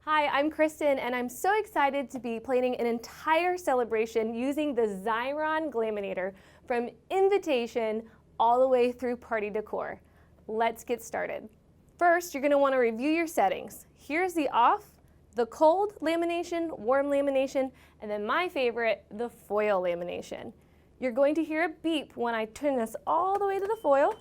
Hi, I'm Kristen, and I'm so excited to be planning an entire celebration using the Xyron Glaminator from invitation all the way through party decor. Let's get started. First, you're going to want to review your settings. Here's the off, the cold lamination, warm lamination, and then my favorite, the foil lamination. You're going to hear a beep when I turn this all the way to the foil.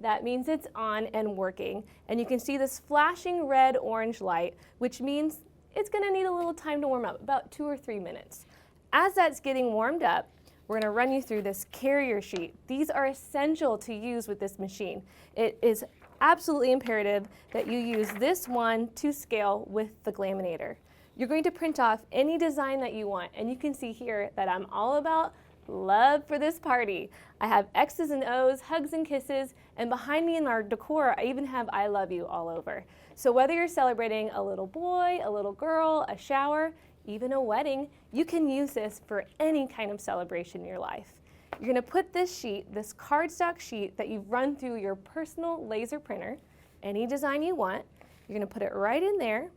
That means it's on and working. And you can see this flashing red-orange light, which means it's going to need a little time to warm up, about 2 or 3 minutes. As that's getting warmed up, we're going to run you through this carrier sheet. These are essential to use with this machine. It is absolutely imperative that you use this one to scale with the Glaminator. You're going to print off any design that you want, and you can see here that I'm all about love for this party. I have X's and O's, hugs and kisses, and behind me in our decor, I even have I love you all over. So whether you're celebrating a little boy, a little girl, a shower, even a wedding, you can use this for any kind of celebration in your life. You're gonna put this sheet, this cardstock sheet that you've run through your personal laser printer, any design you want, you're gonna put it right in there,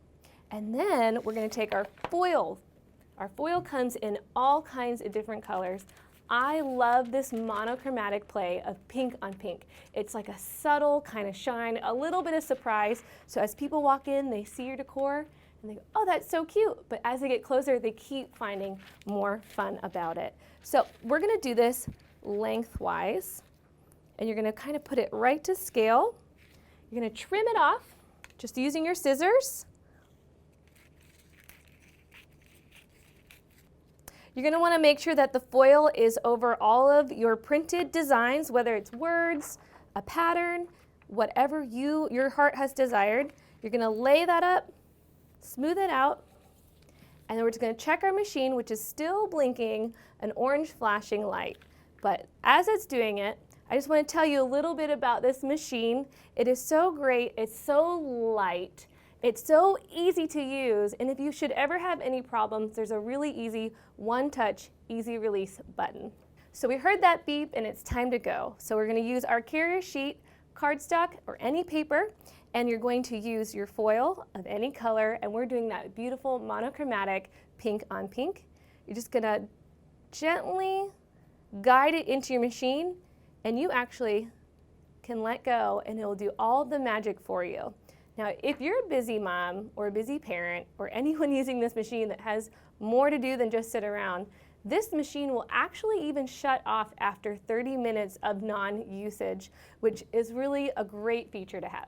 and then we're gonna take our foil. Our foil comes in all kinds of different colors. I love this monochromatic play of pink on pink. It's like a subtle kind of shine, a little bit of surprise. So as people walk in, they see your decor and they go, oh, that's so cute. But as they get closer, they keep finding more fun about it. So we're gonna do this lengthwise, and you're gonna kind of put it right to scale. You're gonna trim it off, just using your scissors. You're going to want to make sure that the foil is over all of your printed designs, whether it's words, a pattern, whatever your heart has desired. You're going to lay that up, smooth it out, and then we're just going to check our machine, which is still blinking an orange flashing light. But as it's doing it, I just want to tell you a little bit about this machine. It is so great. It's so light. It's so easy to use, and if you should ever have any problems, there's a really easy one-touch, easy release button. So we heard that beep and it's time to go. So we're going to use our carrier sheet, cardstock, or any paper, and you're going to use your foil of any color, and we're doing that beautiful monochromatic pink on pink. You're just going to gently guide it into your machine, and you actually can let go and it'll do all the magic for you. Now, if you're a busy mom or a busy parent or anyone using this machine that has more to do than just sit around, this machine will actually even shut off after 30 minutes of non-usage, which is really a great feature to have.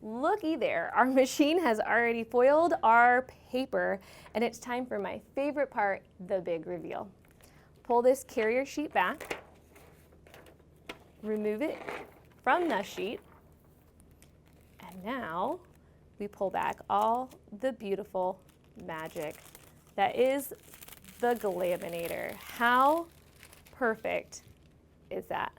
Looky there, our machine has already foiled our paper, and it's time for my favorite part, the big reveal. Pull this carrier sheet back, remove it from the sheet, and now we pull back all the beautiful magic that is the Glaminator. How perfect is that?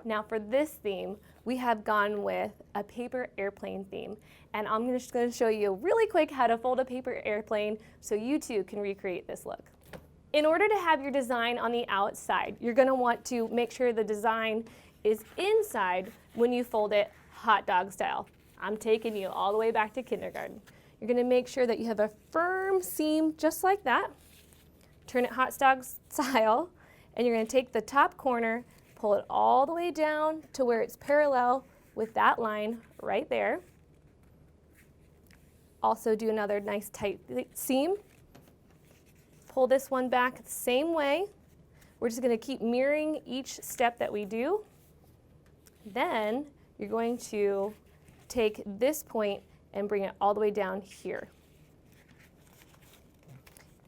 Now for this theme, we have gone with a paper airplane theme. And I'm just going to show you really quick how to fold a paper airplane so you too can recreate this look. In order to have your design on the outside, you're going to want to make sure the design is inside when you fold it hot dog style. I'm taking you all the way back to kindergarten. You're going to make sure that you have a firm seam just like that. Turn it hot dog style, and you're going to take the top corner, pull it all the way down to where it's parallel with that line right there. Also do another nice tight seam. Pull this one back the same way. We're just going to keep mirroring each step that we do. Then you're going to take this point and bring it all the way down here.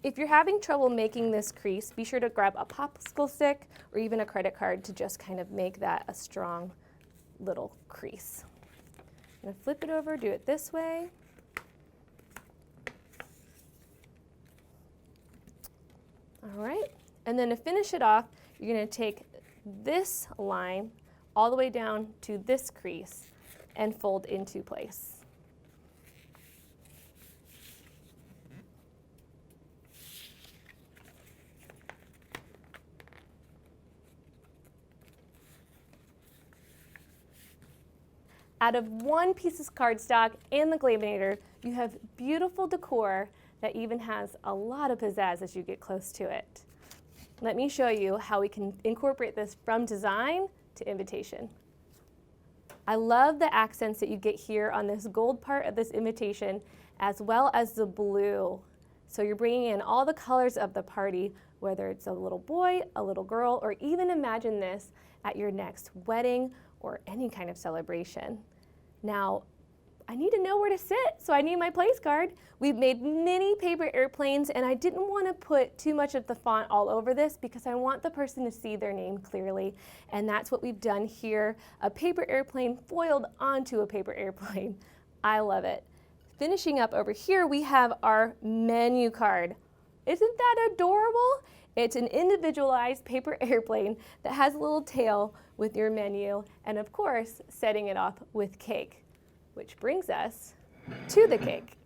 If you're having trouble making this crease, be sure to grab a popsicle stick or even a credit card to just kind of make that a strong little crease. I'm going to flip it over, do it this way. All right, and then to finish it off, you're going to take this line all the way down to this crease and fold into place. Out of one piece of cardstock and the Glaminator, you have beautiful decor that even has a lot of pizzazz as you get close to it. Let me show you how we can incorporate this from design to invitation. I love the accents that you get here on this gold part of this invitation, as well as the blue. So you're bringing in all the colors of the party, whether it's a little boy, a little girl, or even imagine this at your next wedding or any kind of celebration. Now, I need to know where to sit, so I need my place card. We've made mini paper airplanes, and I didn't want to put too much of the font all over this because I want the person to see their name clearly, and that's what we've done here, a paper airplane foiled onto a paper airplane. I love it. Finishing up over here, we have our menu card. Isn't that adorable? It's an individualized paper airplane that has a little tail with your menu, and of course, setting it off with cake, which brings us to the cake.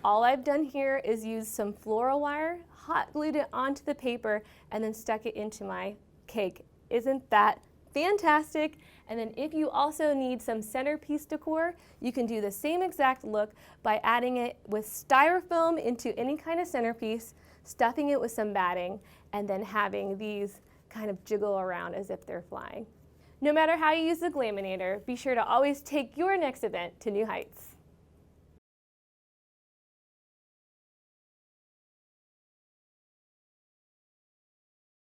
All I've done here is use some floral wire, hot glued it onto the paper, and then stuck it into my cake. Isn't that fantastic? And then if you also need some centerpiece decor, you can do the same exact look by adding it with styrofoam into any kind of centerpiece, stuffing it with some batting, and then having these kind of jiggle around as if they're flying. No matter how you use the Glaminator, be sure to always take your next event to new heights.